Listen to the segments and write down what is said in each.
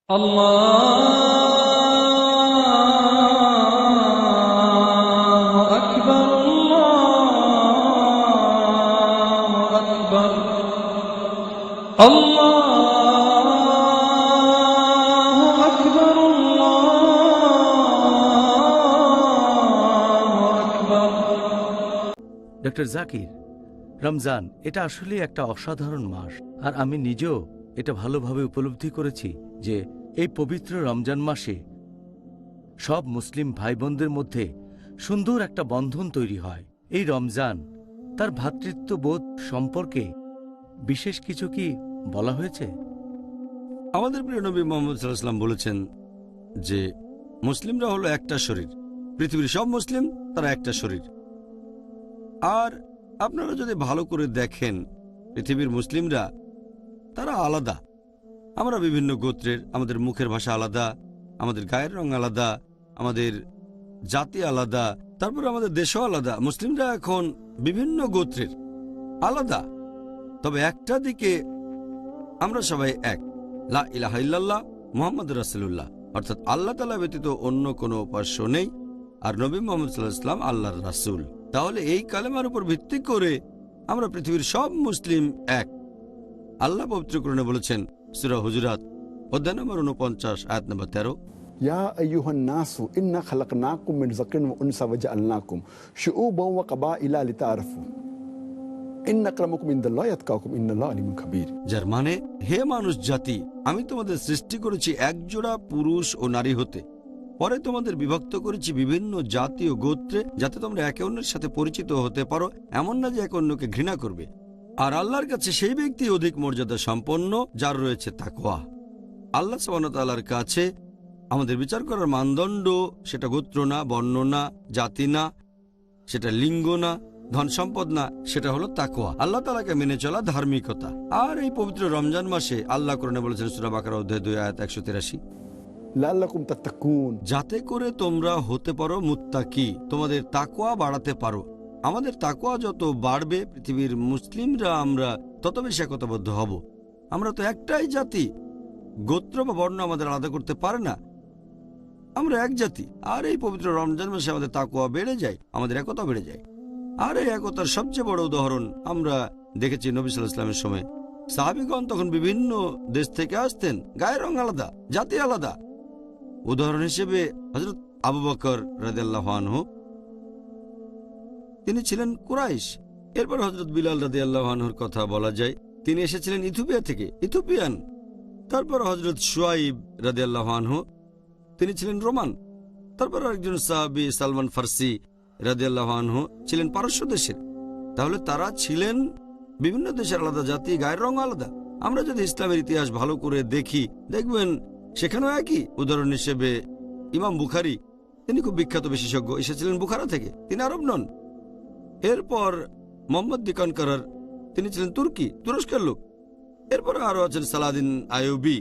আল্লাহু আকবার, আল্লাহু আকবার, আল্লাহু আকবার, আল্লাহু আকবার। ডক্টর জাকির, রমজান এটা আসলে একটা অসাধারণ মাস, আর আমি নিজেও এটা ভালোভাবে উপলব্ধি করেছি যে এই পবিত্র রমজান মাসে সব মুসলিম ভাই বোনদের মধ্যে সুন্দর একটা বন্ধন তৈরি হয়। এই রমজান তার ভ্রাতৃত্ববোধ সম্পর্কে বিশেষ কিছু কি বলা হয়েছে? আমাদের প্রিয় নবী মুহাম্মদ সাল্লাল্লাহু আলাইহি ওয়াসাল্লাম বলেছেন যে মুসলিমরা হলো একটা শরীর, পৃথিবীর সব মুসলিম তারা একটা শরীর। আর আপনারা যদি ভালো করে দেখেন, পৃথিবীর মুসলিমরা তারা আলাদা। আমরা বিভিন্ন গোত্রের, আমাদের মুখের ভাষা আলাদা, আমাদের গায়ের রং আলাদা, আমাদের জাতি আলাদা, তারপর আমাদের দেশও আলাদা। মুসলিমরা এখন বিভিন্ন গোত্রের আলাদা, তবে একটা দিকে আমরা সবাই এক, লা ইলাহা ইল্লাল্লাহ মুহাম্মাদুর রাসূলুল্লাহ, অর্থাৎ আল্লাহ তাআলা ব্যতীত অন্য কোনো উপাস্য নেই, আর নবী মুহাম্মদ সাল্লাল্লাহু আলাইহি ওয়াসাল্লাম আল্লাহর রাসূল। তাহলে এই কালেমার উপর ভিত্তি করে আমরা পৃথিবীর সব মুসলিম এক। আল্লাহ পবিত্র কোরআনে বলেছেন, সূরা হুজুরাত অধ্যায় নম্বর 49 আয়াত নম্বর 13, ইয়া আইয়ুহান নাসু ইন্না খালাকনাকুম মিন যাকরিন ওয়া উনসা ওয়া জাআলনাকুম শুউবান ওয়া কাবাইলা লিতাআরাফু ইন্না আক্রামাকুম ইনদাল্লাহি আতকাকুম ইন্নাল্লাহা আলিমুন খাবীর। যার মানে, হে মানুষ জাতি, আমি তোমাদের সৃষ্টি করেছি একজোড়া পুরুষ ও নারী হতে, পরে তোমাদের বিভক্ত করেছি বিভিন্ন জাতি ও গোত্রে, যাতে তোমরা একে অন্যের সাথে পরিচিত হতে পারো, এমন না যে একে অন্যকে ঘৃণা করবে। আর আল্লাহর কাছে সেই ব্যক্তি অধিক মর্যাদা সম্পন্ন যার রয়েছে তাকওয়া। আল্লাহ সুবহানাহু ওয়া তাআলার কাছে আমাদের বিচার করার মানদণ্ড সেটা গোত্র না, বর্ণ না, জাতি না, সেটা লিঙ্গ না, ধন সম্পদ না, সেটা হলো তাকওয়া, আল্লাহ তাআলাকে মেনে চলা ধার্মিকতা। আর এই পবিত্র রমজান মাসে আল্লাহ কোরআনে বলেছেন সূরা বাকারা অধ্যায় 2 আয়াত 183, লাআল্লাকুম তাত্তাকুন, যাতে করে তোমরা হতে পারো মুত্তাকি, তোমাদের তাকওয়া বাড়াতে পারো। আমাদের তাকওয়া যত বাড়বে, পৃথিবীর মুসলিমরা আমরা তত বেশি একতাবদ্ধ হব। আমরা তো একটাই জাতি, গোত্র বা বর্ণ আমাদের আলাদা করতে পারে না, আমরা এক জাতি। আর এই পবিত্র রমজান মাসে আমাদের তাকওয়া বেড়ে যায়, আমাদের একতা বেড়ে যায়। আর এই একতার সবচেয়ে বড় উদাহরণ আমরা দেখেছি নবী সাল্লাল্লাহু আলাইহি ওয়াসাল্লামের সময়। সাহাবীগণ তখন বিভিন্ন দেশ থেকে আসতেন, গায়ের রং আলাদা, জাতি আলাদা। উদাহরণ হিসেবে হযরত আবু বকর রাদিয়াল্লাহু আনহু, তিনি ছিলেন কুরাইশ। এরপর হযরত বিলাল রাদিয়াল্লাহু আনহুর কথা বলা যায়, তিনি এসেছিলেন ইথিওপিয়া থেকে, ইথিওপিয়ান। তারপর হযরত শুআইব রাদিয়াল্লাহু আনহু, তিনি ছিলেন রোমান। তারপর আরেকজন সাহাবী সালমান ফার্সি রাদিয়াল্লাহু আনহু ছিলেন পারস্য দেশের। তাহলে তারা ছিলেন বিভিন্ন দেশের আলাদা জাতি, গায়ের রং আলাদা। আমরা যদি ইসলামের ইতিহাস ভালো করে দেখি, দেখবেন সেখানেও একই। উদাহরণ হিসেবে ইমাম বুখারী, তিনি খুব বিখ্যাত বিশেষজ্ঞ, এসেছিলেন বুখারা থেকে, তিনি আরব নন। এরপর মোহাম্মদ দিকানকারার, তিনি ছিলেন তুরস্কের লোক। এরপর আরো আছেন সালাদিন আইয়ুবী,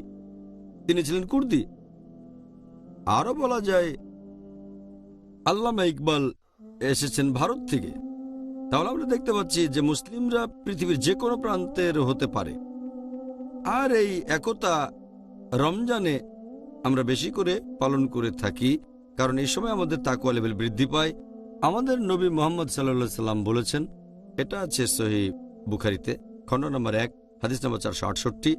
তিনি ছিলেন কুর্দি। আরো বলা যায় আল্লামা ইকবাল এসেছেন ভারত থেকে। তাহলে আমরা দেখতে পাচ্ছি যে মুসলিমরা পৃথিবীর যে কোনো প্রান্তের হতে পারে। আর এই একতা রমজানে আমরা বেশি করে পালন করে থাকি, কারণ এই সময় আমাদের তাকওয়া লেভেল বৃদ্ধি পায়। আমাদের নবী মুহাম্মদ সাল্লাল্লাহু আলাইহি সাল্লাম বলেছেন, এটা আছে সহিহ বুখারীতে খণ্ড নম্বর 1 হাদিস নম্বর 468,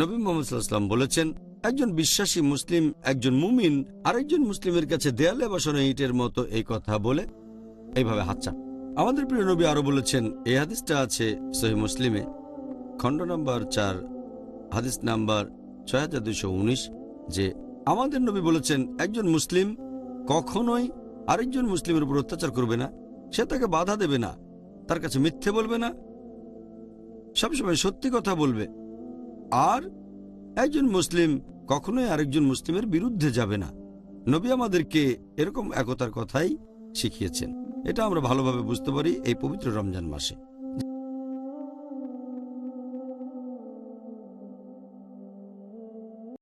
নবী মুহাম্মদ সাল্লাল্লাহু আলাইহি সাল্লাম বলেছেন, একজন বিশ্বাসী মুসলিম, একজন মুমিন আরেকজন মুসলিমের কাছে দেয়ালে বসানো ইটের মতো, এই কথা বলে এইভাবে হাত চাপ। আমাদের প্রিয় নবী আরো বলেছেন, এই হাদিসটা আছে সহিহ মুসলিমে খণ্ড নম্বর 4 হাদিস নাম্বার 6219, যে আমাদের নবী বলেছেন, একজন মুসলিম কখনোই আরেকজন মুসলিমের উপর অত্যাচার করবে না, সে তাকে বাধা দেবে না, তার কাছে মিথ্যে বলবে না, সবসময় সত্যি কথা বলবে। আর একজন মুসলিম কখনোই আরেকজন মুসলিমের বিরুদ্ধে যাবে না। নবী আমাদেরকে এরকম একতার কথাই শিখিয়েছেন। এটা আমরা ভালোভাবে বুঝতে পারি এই পবিত্র রমজান মাসে।